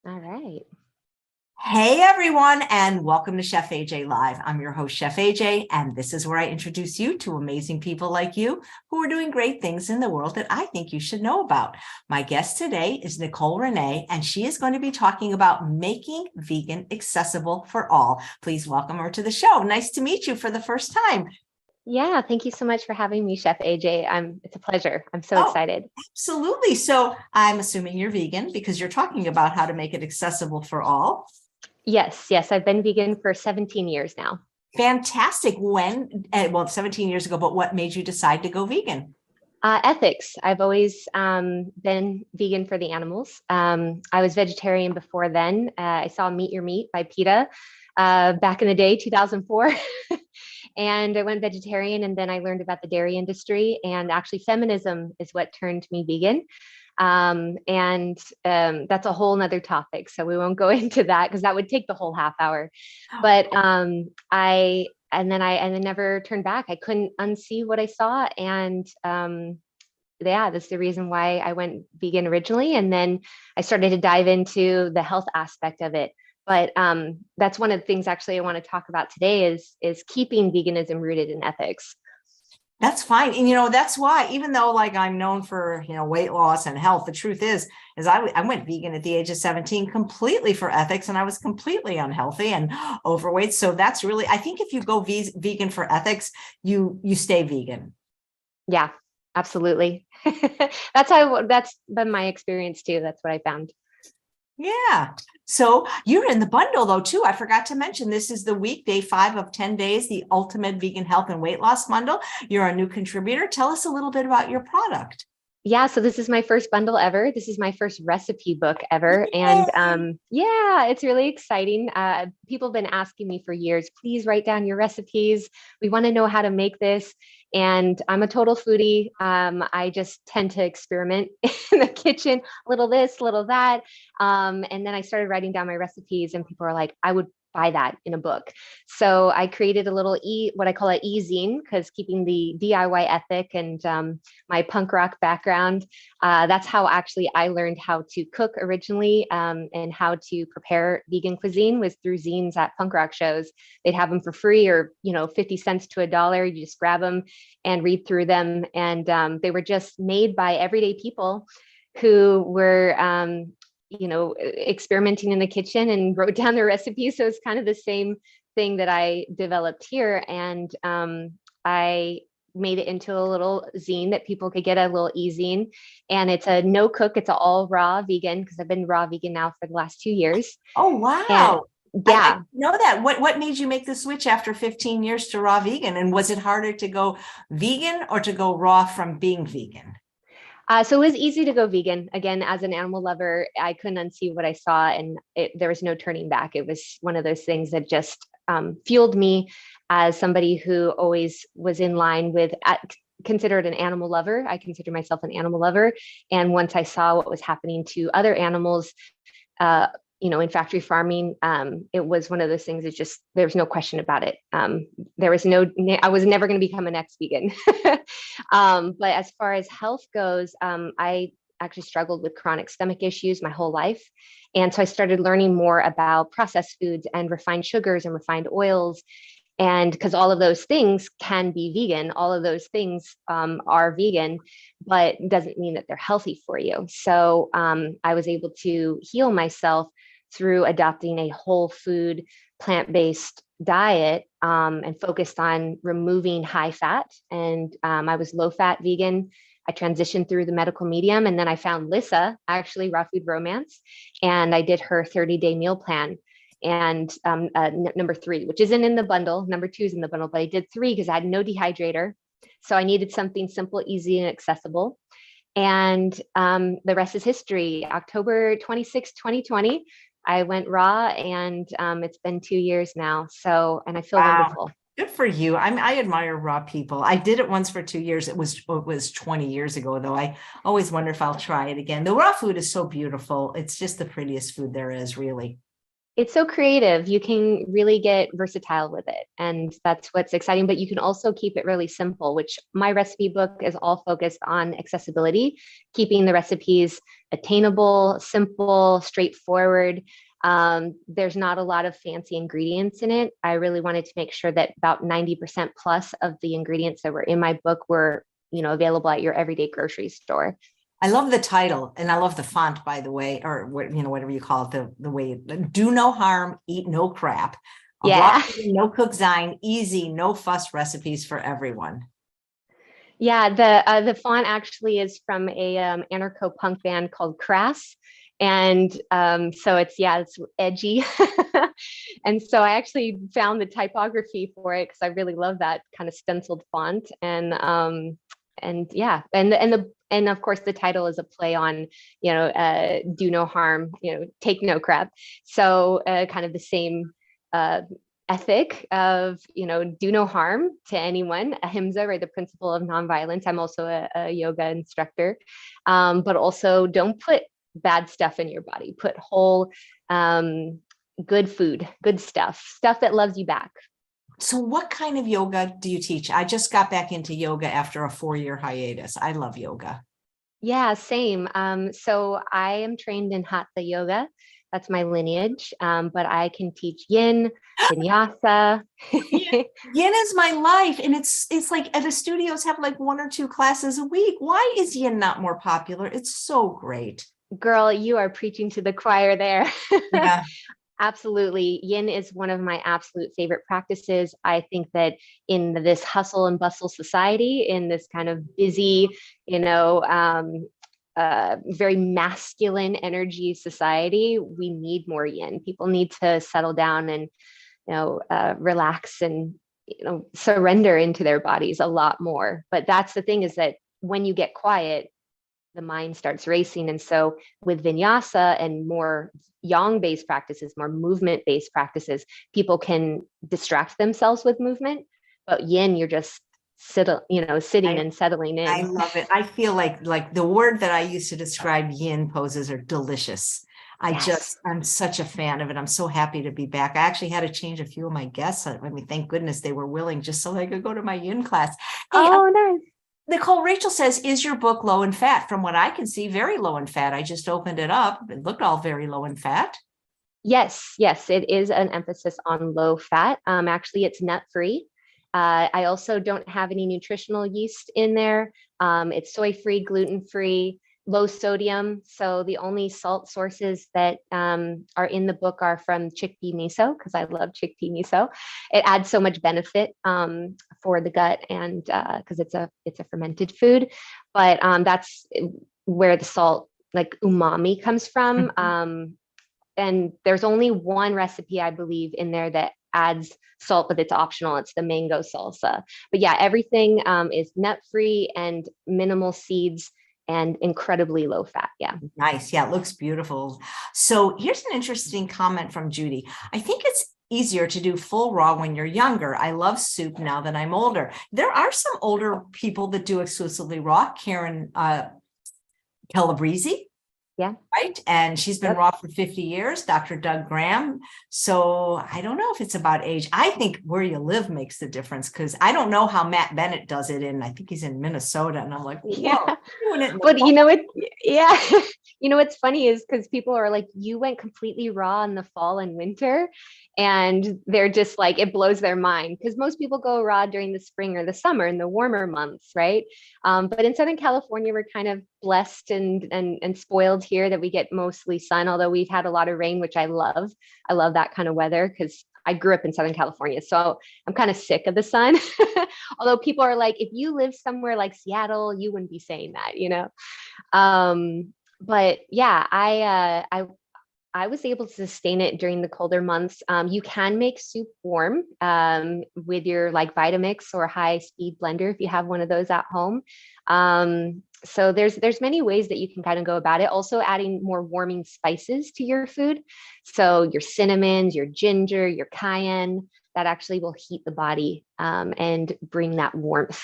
All right. Hey everyone, and welcome to Chef AJ Live. I'm your host, Chef AJ, and this is where I introduce you to amazing people like you who are doing great things in the world that I think you should know about. My guest today is Nicoal Renee, and she is going to be talking about making vegan accessible for all. Please welcome her to the show. Nice to meet you for the first time. Yeah, thank you so much for having me, Chef AJ. It's a pleasure. I'm so Oh, excited. absolutely. So I'm assuming you're vegan because you're talking about how to make it accessible for all. Yes, I've been vegan for 17 years now. Fantastic. When, well, 17 years ago, but what made you decide to go vegan? Ethics. I've always been vegan for the animals. I was vegetarian before then. I saw Meet Your Meat by PETA back in the day, 2004. And I went vegetarian, and then I learned about the dairy industry, and actually feminism is what turned me vegan. That's a whole nother topic. So we won't go into that because that would take the whole half hour. But I never turned back. I couldn't unsee what I saw. And yeah, that's the reason why I went vegan originally. And then I started to dive into the health aspect of it. But that's one of the things actually I want to talk about today is keeping veganism rooted in ethics. That's fine. And, that's why, even though like I'm known for, weight loss and health, the truth is I went vegan at the age of 17 completely for ethics, and I was completely unhealthy and overweight. So that's really, I think if you go vegan for ethics, you stay vegan. Yeah, absolutely. That's been my experience too. That's what I found. Yeah. So you're in the bundle though, too. I forgot to mention this is the week, day 5 of 10 days, the ultimate vegan health and weight loss bundle. You're a new contributor. Tell us a little bit about your product. Yeah, so this is my first bundle ever. This is my first recipe book ever. Yay! And yeah, it's really exciting. People have been asking me for years, please write down your recipes. We want to know how to make this. And I'm a total foodie. I just tend to experiment in the kitchen, a little this, a little that. And then I started writing down my recipes, and people are like, I would buy that in a book. So I created a little what I call an e-zine, because keeping the DIY ethic and my punk rock background, that's how actually I learned how to cook originally, and how to prepare vegan cuisine was through zines at punk rock shows. They'd have them for free, or 50 cents to $1. You just grab them and read through them. And they were just made by everyday people who were experimenting in the kitchen and wrote down their recipes. So it's kind of the same thing that I developed here. And I made it into a little zine that people could get, a little e-zine. And it's a no cook, it's all raw vegan, because I've been raw vegan now for the last 2 years. Oh, wow. And yeah. I know that. What made you make the switch after 15 years to raw vegan? And was it harder to go vegan or to go raw from being vegan? So it was easy to go vegan. Again, as an animal lover, I couldn't unsee what I saw, and there was no turning back. It was one of those things that just fueled me as somebody who always was in line with, considered an animal lover. I consider myself an animal lover. And once I saw what was happening to other animals, in factory farming, it was one of those things that just, there's no question about it. I was never going to become an ex-vegan. But as far as health goes, I actually struggled with chronic stomach issues my whole life. And so I started learning more about processed foods and refined sugars and refined oils. And because all of those things can be vegan, all of those things are vegan, but doesn't mean that they're healthy for you. So I was able to heal myself through adopting a whole food, plant-based diet, and focused on removing high fat. And I was low fat vegan. I transitioned through the medical medium, and then I found Lissa, actually Raw Food Romance, and I did her 30-day meal plan. And number 3, which isn't in the bundle, number 2 is in the bundle, but I did 3 because I had no dehydrator. So I needed something simple, easy, and accessible. And the rest is history. October 26, 2020, I went raw, and it's been 2 years now. So, and I feel wonderful. Good for you. I admire raw people. I did it once for 2 years. It was 20 years ago, though. I always wonder if I'll try it again. The raw food is so beautiful. It's just the prettiest food there is, really. It's so creative. You can really get versatile with it. And that's what's exciting. But you can also keep it really simple, which my recipe book is all focused on accessibility, keeping the recipes attainable, simple, straightforward. There's not a lot of fancy ingredients in it. I really wanted to make sure that about 90% plus of the ingredients that were in my book were, available at your everyday grocery store. I love the title and I love the font, by the way, or what, whatever you call it, the way, do no harm, eat no crap. A Yeah. no cook zine, easy, no fuss recipes for everyone. Yeah, the font actually is from a anarcho punk band called Crass, and so it's edgy, and so I actually found the typography for it because I really love that kind of stenciled font, and yeah, and of course the title is a play on do no harm, take no crap, so kind of the same ethic of do no harm to anyone, ahimsa, right, the principle of nonviolence. I'm also a yoga instructor, but also don't put bad stuff in your body. Put whole good food, good stuff that loves you back. So what kind of yoga do you teach? I just got back into yoga after a 4-year hiatus. I love yoga. Yeah, same. So I am trained in hatha yoga. That's my lineage, but I can teach yin, vinyasa. Yin is my life, and it's like the studios have like 1 or 2 classes a week. Why is yin not more popular? It's so great. Girl, you are preaching to the choir there. Yeah. Absolutely. Yin is one of my absolute favorite practices. I think that in this hustle and bustle society, in this kind of busy, very masculine energy society, we need more yin. People need to settle down and, relax and, surrender into their bodies a lot more. But that's the thing, is that when you get quiet, the mind starts racing. And so with vinyasa and more yang based practices, more movement based practices, people can distract themselves with movement. But yin, you're just sitting and settling in. I love it. I feel like the word that I use to describe yin poses are delicious. I'm such a fan of it. I'm so happy to be back. I actually had to change a few of my guests. I mean, thank goodness they were willing, just so I could go to my yin class. Hey, nice. Nicoal, Rachel says, is your book low in fat? From what I can see, very low in fat. I just opened it up. It looked all very low in fat. Yes, it is an emphasis on low fat. Actually, it's nut free. I also don't have any nutritional yeast in there. It's soy free, gluten free, low sodium. So the only salt sources that are in the book are from chickpea miso, because I love chickpea miso. It adds so much benefit for the gut, and because it's a fermented food. But that's where the salt, like umami, comes from. And there's only one recipe, I believe, in there that adds salt, but it's optional. It's the mango salsa. But yeah, everything is nut free and minimal seeds and incredibly low fat. Yeah. Nice. Yeah, it looks beautiful. So here's an interesting comment from Judy. I think it's easier to do full raw when you're younger. I love soup now that I'm older. There are some older people that do exclusively raw. Karen Calabrese. Yeah. Right. And she's been raw for 50 years, Dr. Doug Graham. So I don't know if it's about age. I think where you live makes the difference, because I don't know how Matt Bennett does it I think he's in Minnesota. And I'm like, whoa, yeah. doing it But what's funny is because people are like, you went completely raw in the fall and winter. And they're just like, it blows their mind, because most people go raw during the spring or the summer in the warmer months, right? But in Southern California, we're kind of blessed and spoiled here that we get mostly sun, although we've had a lot of rain, which I love. I love that kind of weather because I grew up in Southern California, so I'm kind of sick of the sun. Although people are like, if you live somewhere like Seattle, you wouldn't be saying that. But yeah, I was able to sustain it during the colder months. You can make soup warm with your like Vitamix or high speed blender if you have one of those at home. So there's many ways that you can kind of go about it. Also adding more warming spices to your food. So your cinnamons, your ginger, your cayenne, that actually will heat the body and bring that warmth.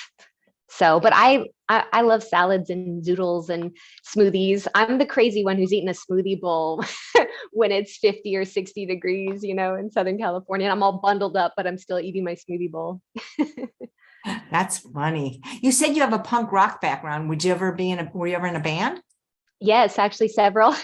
So, but I love salads and zoodles and smoothies. I'm the crazy one who's eating a smoothie bowl when it's 50 or 60 degrees, in Southern California. And I'm all bundled up, but I'm still eating my smoothie bowl. That's funny. You said you have a punk rock background. Were you ever in a band? Yes, actually several.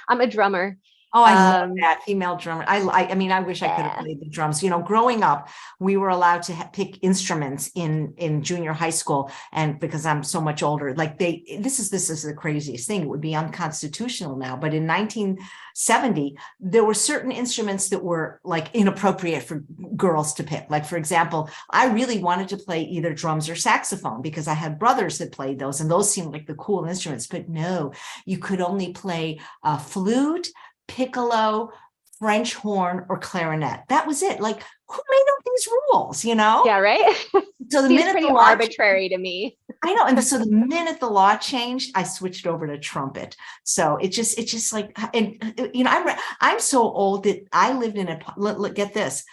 I'm a drummer. Oh, I love that female drummer. I mean, I wish I could have Yeah. played the drums. Growing up, we were allowed to pick instruments in junior high school, and because I'm so much older, like this is the craziest thing. It would be unconstitutional now, but in 1970, there were certain instruments that were like inappropriate for girls to pick. Like, for example, I really wanted to play either drums or saxophone because I had brothers that played those, and those seemed like the cool instruments. But no, you could only play flute, piccolo, French horn, or clarinet. That was it. Like, who made up these rules, Yeah, right. So the Seems minute pretty the law arbitrary to me. I know. And so the minute the law changed, I switched over to trumpet. So it's just like, and I'm so old that I lived in get this.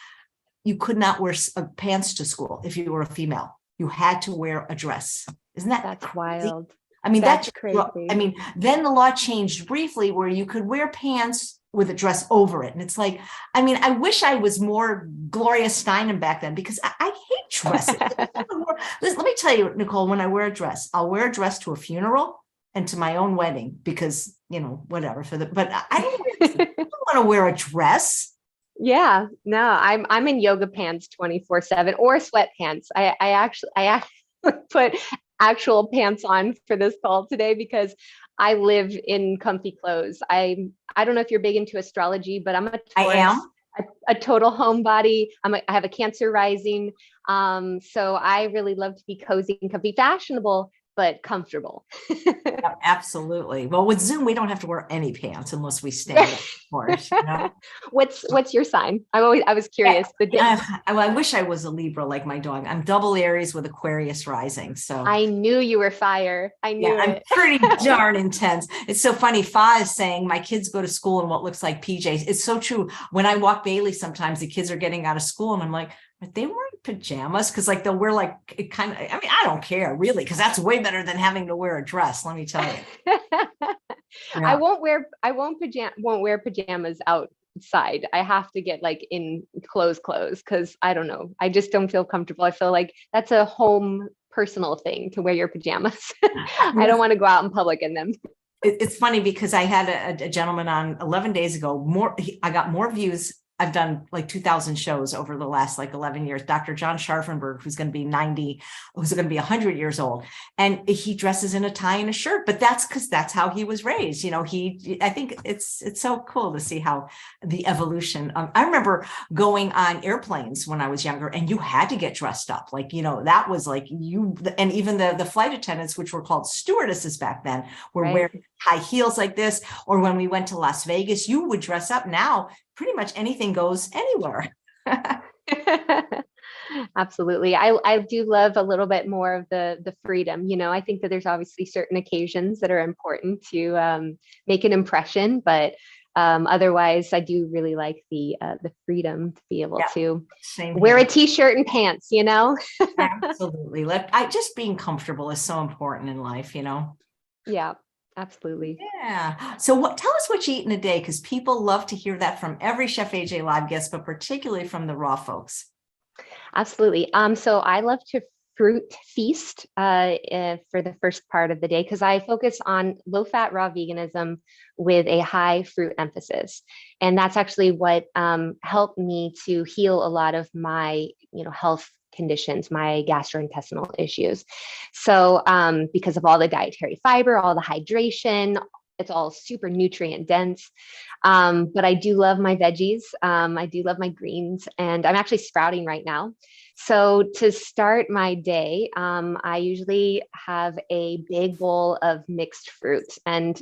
You could not wear pants to school if you were a female. You had to wear a dress. Isn't that's crazy? Wild? I mean, that's crazy. I mean, then the law changed briefly where you could wear pants with a dress over it. And it's like, I mean, I wish I was more Gloria Steinem back then because I hate dresses. Let me tell you, Nicole, when I wear a dress, I'll wear a dress to a funeral and to my own wedding because, whatever but I don't want to wear a dress. Yeah, no, I'm in yoga pants 24/7 or sweatpants. I actually put actual pants on for this call today because I live in comfy clothes. I don't know if you're big into astrology, but I'm a Taurus, I am a total homebody. I have a Cancer rising. So I really love to be cozy and comfy, fashionable, but comfortable. Yeah, absolutely. Well, with Zoom, we don't have to wear any pants unless we stand up, of course. What's your sign? I was curious. Yeah. I wish I was a Libra like my dog. I'm double Aries with Aquarius rising. So I knew you were fire. I knew it. I'm pretty darn intense. It's so funny. Fa is saying my kids go to school in what looks like PJs. It's so true. When I walk Bailey, sometimes the kids are getting out of school and I'm like, are they wearing pajamas? Because like they'll wear like it kind of, I mean, I don't care really, because that's way better than having to wear a dress. Let me tell you. Yeah. I won't wear pajamas outside. I have to get like in clothes because I don't know. I just don't feel comfortable. I feel like that's a home personal thing to wear your pajamas. I don't want to go out in public in them. It's funny because I had a gentleman on 11 days ago. I got more views. I've done like 2,000 shows over the last like 11 years. Dr. John Scharfenberg, who's going to be 90, who's going to be 100 years old. And he dresses in a tie and a shirt, but that's because that's how he was raised. I think it's so cool to see how the evolution. I remember going on airplanes when I was younger and you had to get dressed up. Like, that was like and even the flight attendants, which were called stewardesses back then, were wearing high heels like this. Or when we went to Las Vegas, you would dress up. Now, pretty much anything goes anywhere. Absolutely. I do love a little bit more of the freedom. I think that there's obviously certain occasions that are important to make an impression, but otherwise I do really like the freedom to be able to wear a t-shirt and pants, Absolutely. Just being comfortable is so important in life, Yeah. Absolutely. Yeah. So tell us what you eat in a day, because people love to hear that from every Chef AJ live guest, but particularly from the raw folks. Absolutely. So I love to fruit feast for the first part of the day because I focus on low-fat raw veganism with a high fruit emphasis. And that's actually what helped me to heal a lot of my health conditions, my gastrointestinal issues. So because of all the dietary fiber, all the hydration, it's all super nutrient dense. But I do love my veggies. I do love my greens, and I'm actually sprouting right now. So to start my day, I usually have a big bowl of mixed fruit and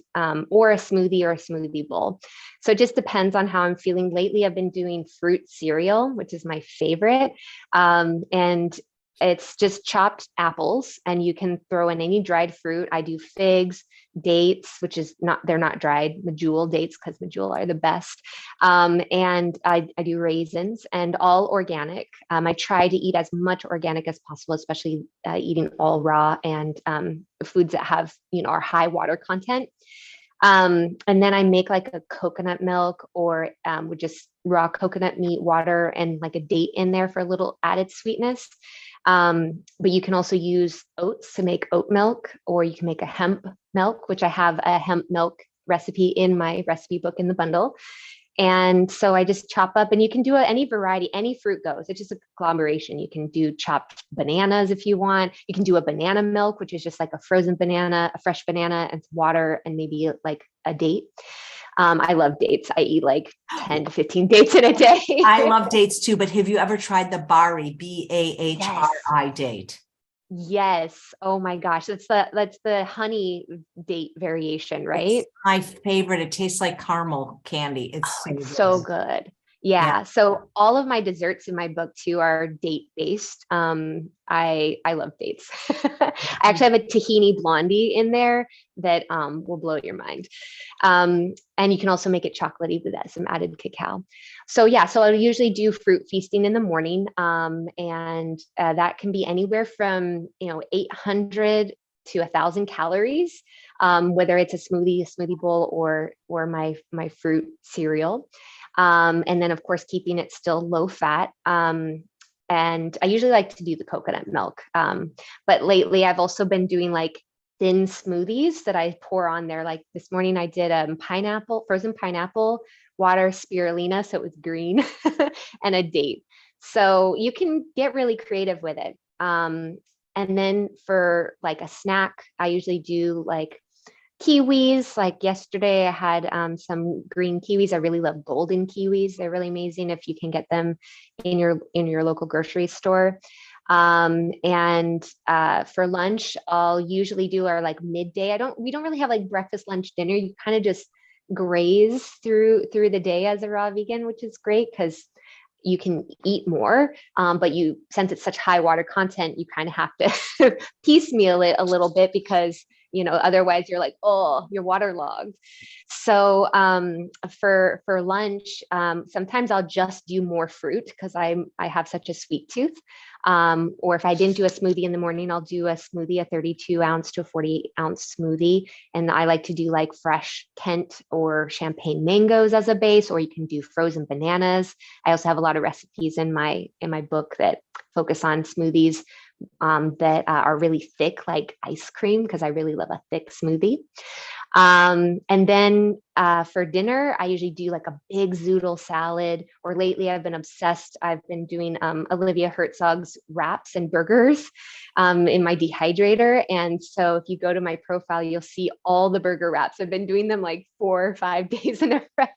or a smoothie bowl. So it just depends on how I'm feeling. Lately, I've been doing fruit cereal, which is my favorite. And It's just chopped apples, and you can throw in any dried fruit. I do figs, dates, which is not, they're not dried, medjool dates, because medjool are the best. And I do raisins, and all organic. I try to eat as much organic as possible, especially eating all raw and foods that have, are high water content. And then I make like a coconut milk, or with just raw coconut meat, water, and like a date in there for a little added sweetness. But you can also use oats to make oat milk, or you can make a hemp milk, which I have a hemp milk recipe in my recipe book in the bundle. And so I just chop up, and you can do any variety, any fruit goes. It's just a conglomeration. You can do chopped bananas if you want. You can do a banana milk, which is just like a frozen banana, a fresh banana, and water, and maybe like a date. I love dates. I eat like 10 to 15 dates in a day. I love dates too, but have you ever tried the Bahri, Bahri Yes. date? Yes. Oh my gosh. That's the honey date variation, It's right? my favorite. It tastes like caramel candy. It's Oh, so it's so good. good. Yeah. Yeah. So all of my desserts in my book too are date based. I love dates. I actually have a tahini blondie in there that will blow your mind. And you can also make it chocolatey with that, some added cacao. So yeah, so I usually do fruit feasting in the morning, and that can be anywhere from 800 to 1,000 calories, whether it's a smoothie bowl, or my fruit cereal. And then, of course, keeping it still low fat. And I usually like to do the coconut milk. But lately, I've also been doing like thin smoothies that I pour on there. Like this morning, I did frozen pineapple, water, spirulina, so it was green, and a date. So you can get really creative with it. And then for like a snack, I usually do like kiwis. Like yesterday, I had some green kiwis. I really love golden kiwis. They're really amazing if you can get them in your local grocery store. And for lunch, I'll usually do our like midday. We don't really have like breakfast, lunch, dinner. You kind of just graze through the day as a raw vegan, which is great because you can eat more, but since it's such high water content, you kind of have to piecemeal it a little bit, because otherwise you're like, oh, you're waterlogged. So for lunch, sometimes I'll just do more fruit because I have such a sweet tooth. Or if I didn't do a smoothie in the morning, I'll do a smoothie, a 32 ounce to a 48-ounce smoothie. And I like to do like fresh Kent or champagne mangoes as a base, or you can do frozen bananas. I also have a lot of recipes in my book that focus on smoothies that are really thick, like ice cream, because I really love a thick smoothie. And then for dinner, I usually do like a big zoodle salad, or lately I've been obsessed. I've been doing Olivia Herzog's wraps and burgers in my dehydrator. And so if you go to my profile, you'll see all the burger wraps. I've been doing them like 4 or 5 days in a row.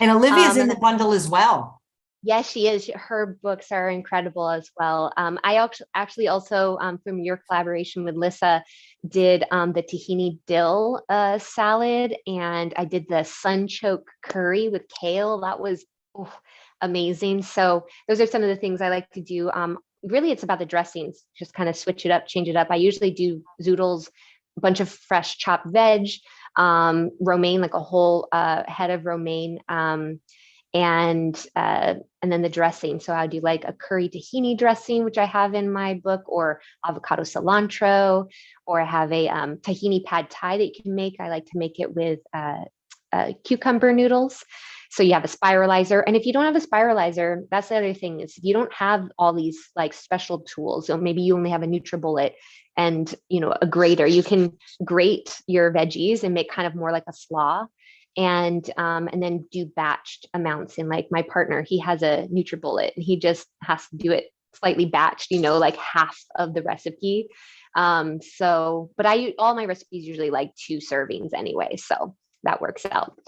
And Olivia's in the bundle as well. Yes, she is. Her books are incredible as well. I actually also, from your collaboration with Lissa, did the tahini dill salad, and I did the sunchoke curry with kale. That was amazing. So those are some of the things I like to do. Really, it's about the dressings. Just kind of switch it up, change it up. I usually do zoodles, a bunch of fresh chopped veg, romaine, like a whole head of romaine. And then the dressing. So I do like a curry tahini dressing, which I have in my book, or avocado cilantro, or I have a tahini pad thai that you can make. I like to make it with cucumber noodles. So you have a spiralizer. And if you don't have a spiralizer, that's the other thing, is if you don't have all these like special tools, so maybe you only have a NutriBullet and a grater, you can grate your veggies and make kind of more like a slaw. And then do batched amounts. And like my partner, he has a NutriBullet, and he just has to do it slightly batched, like half of the recipe. But all my recipes usually like 2 servings anyway, so that works out.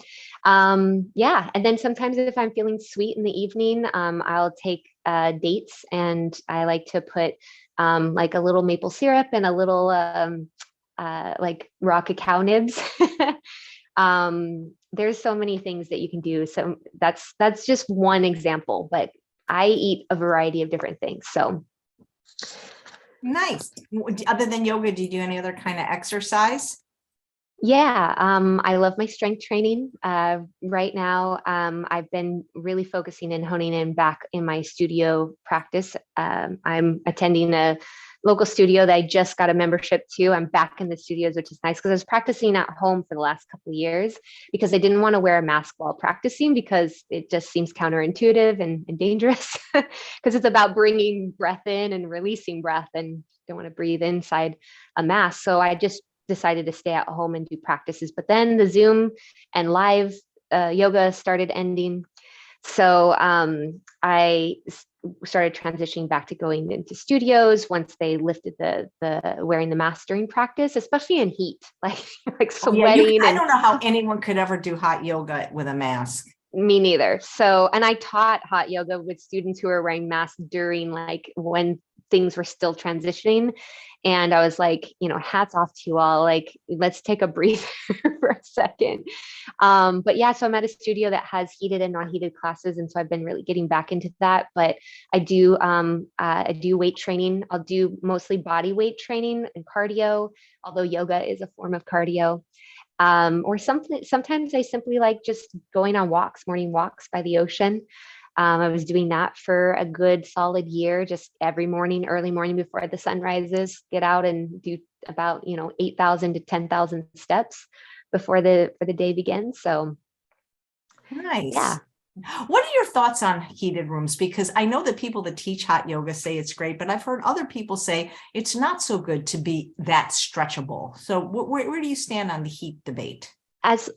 Yeah, and then sometimes if I'm feeling sweet in the evening, I'll take dates, and I like to put like a little maple syrup and a little like raw cacao nibs. There's so many things that you can do. So that's just one example, but I eat a variety of different things. So Nice. Other than yoga, do you do any other kind of exercise? Yeah, I love my strength training. Right now, I've been really focusing and honing in back in my studio practice. I'm attending a local studio that I just got a membership to. I'm back in the studios, which is nice because I was practicing at home for the last couple of years because I didn't want to wear a mask while practicing because it just seems counterintuitive and dangerous because it's about bringing breath in and releasing breath and don't want to breathe inside a mask. So I just decided to stay at home and do practices. But then the Zoom and live yoga started ending. So I started transitioning back to going into studios once they lifted the wearing the mask during practice, especially in heat, like Oh, yeah, sweating I and don't know how anyone could ever do hot yoga with a mask. me neither. So, and I taught hot yoga with students who were wearing masks during like when things were still transitioning. And I was like, hats off to you all. Like, let's take a breather for a second. But yeah, so I'm at a studio that has heated and non-heated classes. And so I've been really getting back into that. But I do weight training. I'll do mostly body weight training and cardio, although yoga is a form of cardio. Or something. Sometimes I simply like just going on walks, morning walks by the ocean. I was doing that for a good solid year, just every morning, early morning before the sun rises, get out and do about 8,000 to 10,000 steps before the day begins. So Nice. yeah. What are your thoughts on heated rooms? Because I know that people that teach hot yoga say it's great, but I've heard other people say it's not so good to be that stretchable. So where do you stand on the heat debate? As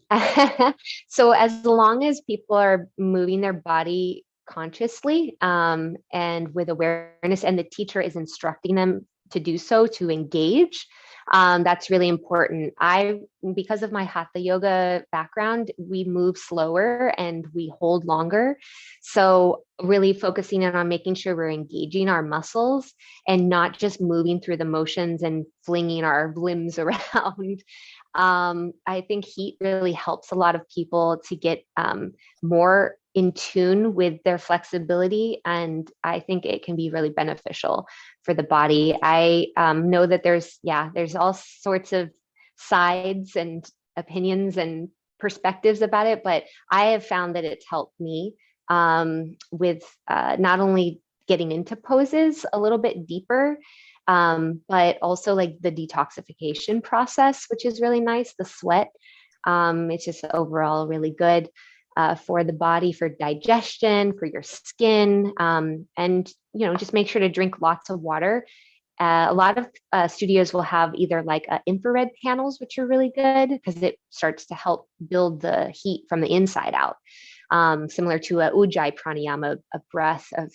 so as long as people are moving their body consciously and with awareness and the teacher is instructing them to do so to engage, that's really important. Because of my hatha yoga background, we move slower and we hold longer, so really focusing in on making sure we're engaging our muscles and not just moving through the motions and flinging our limbs around. I think heat really helps a lot of people to get more in tune with their flexibility. And I think it can be really beneficial for the body. I know that there's all sorts of sides and opinions and perspectives about it, but I have found that it's helped me with not only getting into poses a little bit deeper, but also like the detoxification process, which is really nice. The sweat, it's just overall really good for the body, for digestion, for your skin, and just make sure to drink lots of water. A lot of studios will have either like infrared panels, which are really good because it starts to help build the heat from the inside out. Similar to a ujjayi pranayama, a breath of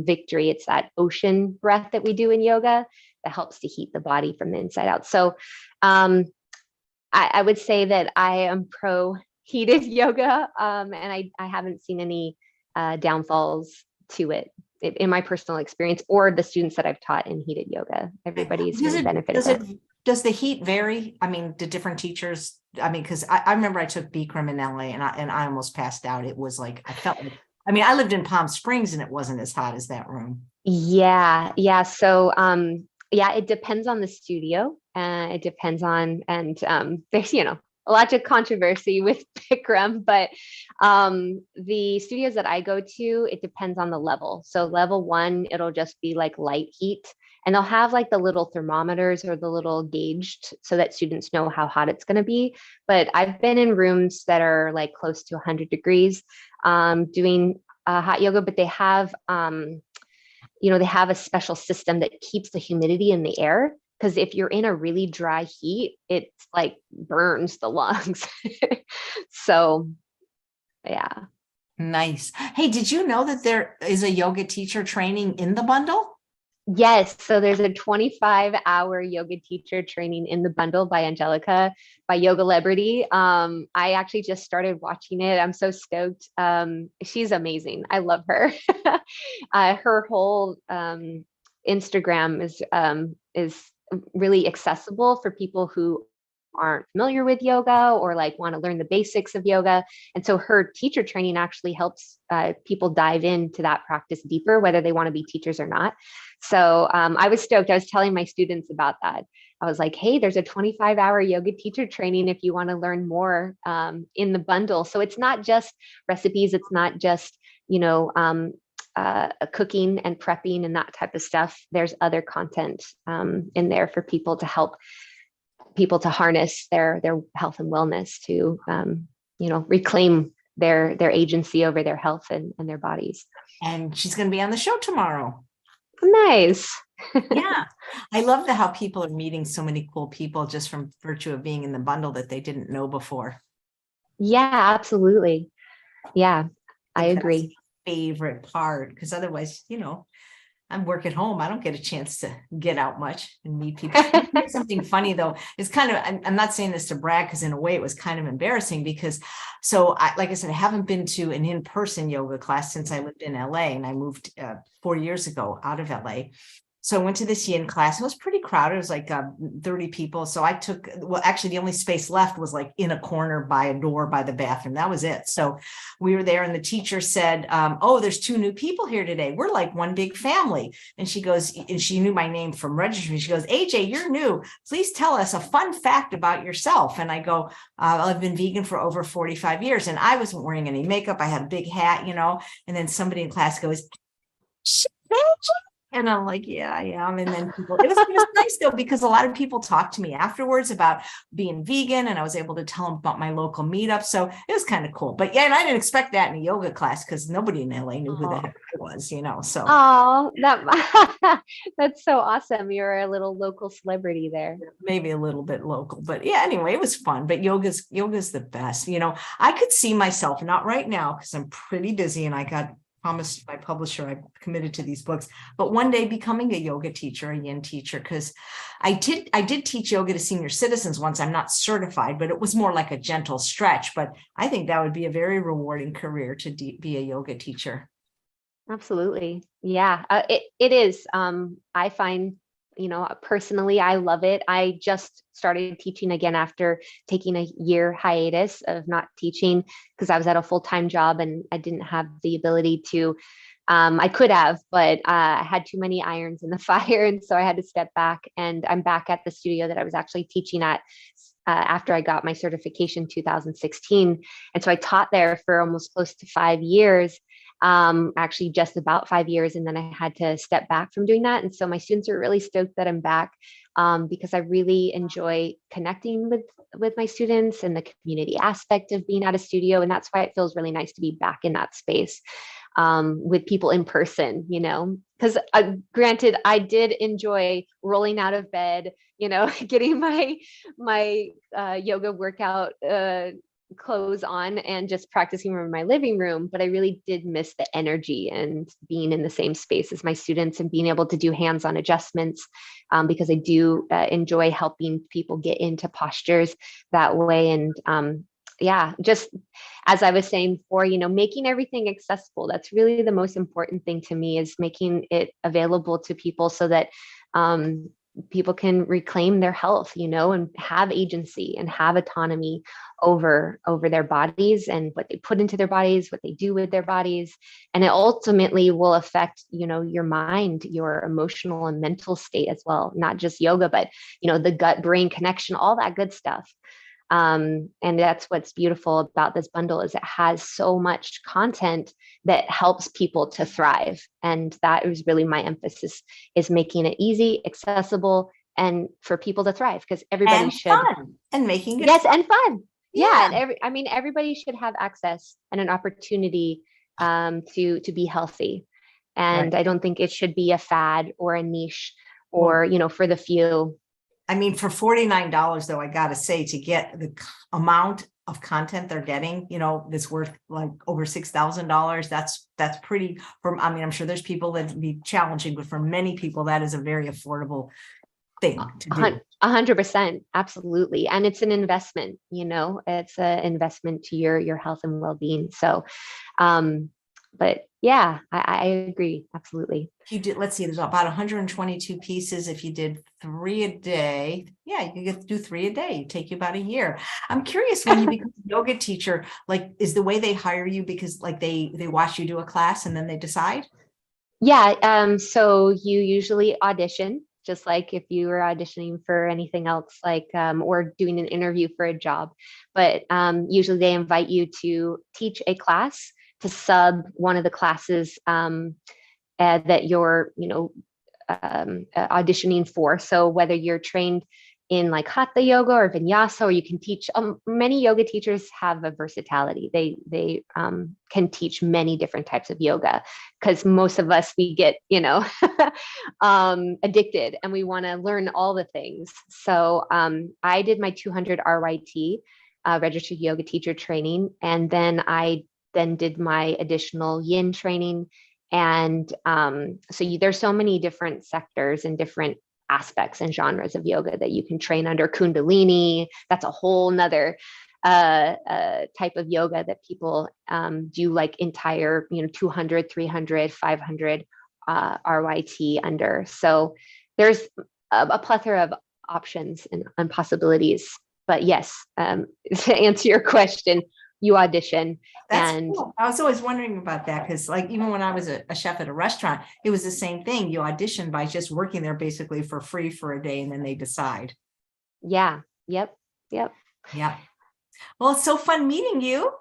victory. It's that ocean breath that we do in yoga that helps to heat the body from the inside out. So I would say that I am pro heated yoga, and I haven't seen any downfalls to it in my personal experience or the students that I've taught in heated yoga. Everybody's really benefited it. Does the heat vary? I mean, do different teachers? I mean, because I remember I took Bikram in LA and I almost passed out. It was like I lived in Palm Springs and it wasn't as hot as that room. Yeah. So yeah, it depends on the studio. It depends on, and there's a lot of controversy with Bikram, but the studios that I go to, it depends on the level. So level 1, it'll just be like light heat, and they'll have like the little thermometers or the little gauged so that students know how hot it's going to be. But I've been in rooms that are like close to 100 degrees doing hot yoga, but they have they have a special system that keeps the humidity in the air. Because if you're in a really dry heat, it's like burns the lungs. So, yeah. Nice. Hey, did you know that there is a yoga teacher training in the bundle? Yes. So there's a 25-hour yoga teacher training in the bundle by Angelica, by Yoga Liberty. I actually just started watching it. I'm so stoked. She's amazing. I love her. Her whole Instagram is really accessible for people who aren't familiar with yoga or like want to learn the basics of yoga. And so her teacher training actually helps people dive into that practice deeper, whether they want to be teachers or not. So I was stoked. I was telling my students about that. I was like, hey, there's a 25-hour yoga teacher training if you want to learn more in the bundle. So it's not just recipes. It's not just, cooking and prepping and that type of stuff. There's other content in there for people to help people to harness their health and wellness to, reclaim their agency over their health and their bodies. And she's going to be on the show tomorrow. Nice. Yeah. I love how people are meeting so many cool people just from virtue of being in the bundle that they didn't know before. Yeah, absolutely. Yeah, I agree. Favorite part, because otherwise, I'm work at home. I don't get a chance to get out much and meet people. Something funny though, it's kind of, I'm not saying this to brag, because in a way it was kind of embarrassing because, like I said, I haven't been to an in-person yoga class since I lived in LA, and I moved 4 years ago out of LA. So I went to this yin class. It was pretty crowded. It was like 30 people. So I took, actually the only space left was like in a corner by a door by the bathroom. That was it. So we were there and the teacher said, oh, there's 2 new people here today. We're like one big family. And she goes, and she knew my name from registry. She goes, AJ, you're new. Please tell us a fun fact about yourself. And I go, I've been vegan for over 45 years. And I wasn't wearing any makeup. I had a big hat, and then somebody in class goes, and I'm like, yeah, I am. And then it was nice though, because a lot of people talked to me afterwards about being vegan, and I was able to tell them about my local meetup. So it was kind of cool. But yeah, and I didn't expect that in a yoga class because nobody in LA knew who the heck I was, so. Oh, that's so awesome. You're a little local celebrity there. Maybe a little bit local, but yeah, anyway, it was fun. But yoga's the best. I could see myself, not right now because I'm pretty busy and I got promised my publisher, I committed to these books, but one day becoming a yoga teacher, a yin teacher, because I did teach yoga to senior citizens once. I'm not certified, but it was more like a gentle stretch. But I think that would be a very rewarding career to be a yoga teacher. Absolutely. Yeah, it is. I find, personally, I love it. I just started teaching again after taking a year hiatus of not teaching because I was at a full-time job and I didn't have the ability to, I could have, but I had too many irons in the fire. And so I had to step back, and I'm back at the studio that I was actually teaching at after I got my certification in 2016. And so I taught there for almost close to 5 years. Actually just about 5 years. And then I had to step back from doing that. And so my students are really stoked that I'm back because I really enjoy connecting with my students and the community aspect of being at a studio. And that's why it feels really nice to be back in that space with people in person, because granted, I did enjoy rolling out of bed, getting my yoga workout clothes on and just practicing in my living room. But I really did miss the energy and being in the same space as my students and being able to do hands-on adjustments because I do enjoy helping people get into postures that way. And yeah, just as I was saying before, making everything accessible. That's really the most important thing to me, is making it available to people so that people can reclaim their health, and have agency and have autonomy over their bodies and what they put into their bodies, what they do with their bodies. And it ultimately will affect, your mind, your emotional and mental state as well, not just yoga, but, the gut brain connection, all that good stuff. And that's what's beautiful about this bundle, is it has so much content that helps people to thrive. And that is really my emphasis, is making it easy, accessible, and for people to thrive, because everybody should. Fun. And making it fun. And fun. Yeah. And everybody should have access and an opportunity to be healthy. And right. I don't think it should be a fad or a niche or, for the few. I mean, for $49, though, I got to say, to get the amount of content they're getting, that's worth like over $6,000. That's pretty, I'm sure there's people that be challenging, but for many people, that is a very affordable thing to do. 100%. Absolutely. And it's an investment, it's an investment to your health and well-being. So, But yeah, I agree. Absolutely. You did, let's see, there's about 122 pieces. If you did 3 a day, yeah, you get to do 3 a day. It'd take you about a year. I'm curious, when you become a yoga teacher, like, is the way they hire you because like they watch you do a class and then they decide? Yeah. So you usually audition, just like if you were auditioning for anything else, like or doing an interview for a job. But usually they invite you to teach a class, to sub one of the classes that you're, auditioning for. So whether you're trained in like hatha yoga or vinyasa, or you can teach, many yoga teachers have a versatility. They can teach many different types of yoga, because most of us, we get, addicted and we want to learn all the things. So I did my 200 RYT, registered yoga teacher training, and then I then did my additional yin training. And there's so many different sectors and different aspects and genres of yoga that you can train under. Kundalini, that's a whole nother type of yoga that people do, like entire 200, 300, 500 RYT under. So there's a plethora of options and possibilities. But yes, to answer your question, you audition. That's And cool. I was always wondering about that because, like, even when I was a chef at a restaurant, it was the same thing. You audition by just working there basically for free for a day, and then they decide. yeah, yep, yep. Yeah. Well, it's so fun meeting you.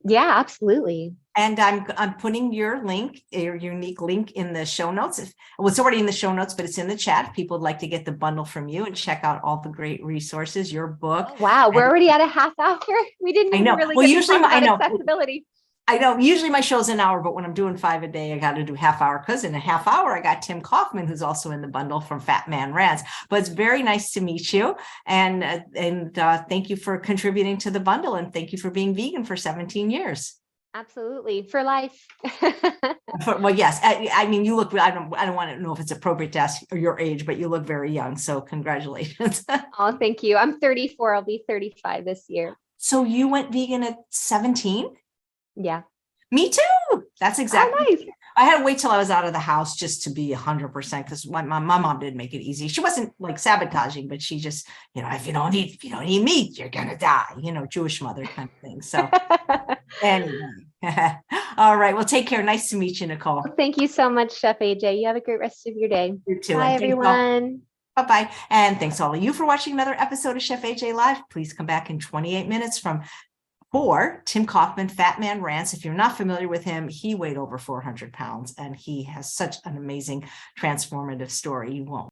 Yeah, absolutely. And I'm putting your link, your unique link, in the show notes. Well, it's already in the show notes, but it's in the chat. If people would like to get the bundle from you and check out all the great resources, your book. Oh, wow, we're already at a half hour. We didn't I even know. really Well, get to usually talk I about know. accessibility. I know usually my show's an hour, but when I'm doing 5 a day, I got to do half hour, because in a half hour, I got Tim Kaufman, who's also in the bundle from Fat Man Rants. But it's very nice to meet you. And thank you for contributing to the bundle. And thank you for being vegan for 17 years. Absolutely. For life. Well, yes. I mean, you look, I don't want to know if it's appropriate to ask your age, but you look very young. So congratulations. Oh, thank you. I'm 34. I'll be 35 this year. So you went vegan at 17? Yeah. Me too. That's exactly. Oh, nice. I had to wait till I was out of the house just to be 100%, because my mom didn't make it easy. She wasn't like sabotaging, but she just, if you don't eat meat, you're gonna die. Jewish mother kind of thing. So anyway, all right. Well, take care. Nice to meet you, Nicole. Thank you so much, Chef AJ. You have a great rest of your day. You too. Bye, everyone. Bye-bye. And thanks all of you for watching another episode of Chef AJ Live. Please come back in 28 minutes for Tim Kaufman, Fat Man Rants. If you're not familiar with him, he weighed over 400 pounds, and he has such an amazing transformative story. You won't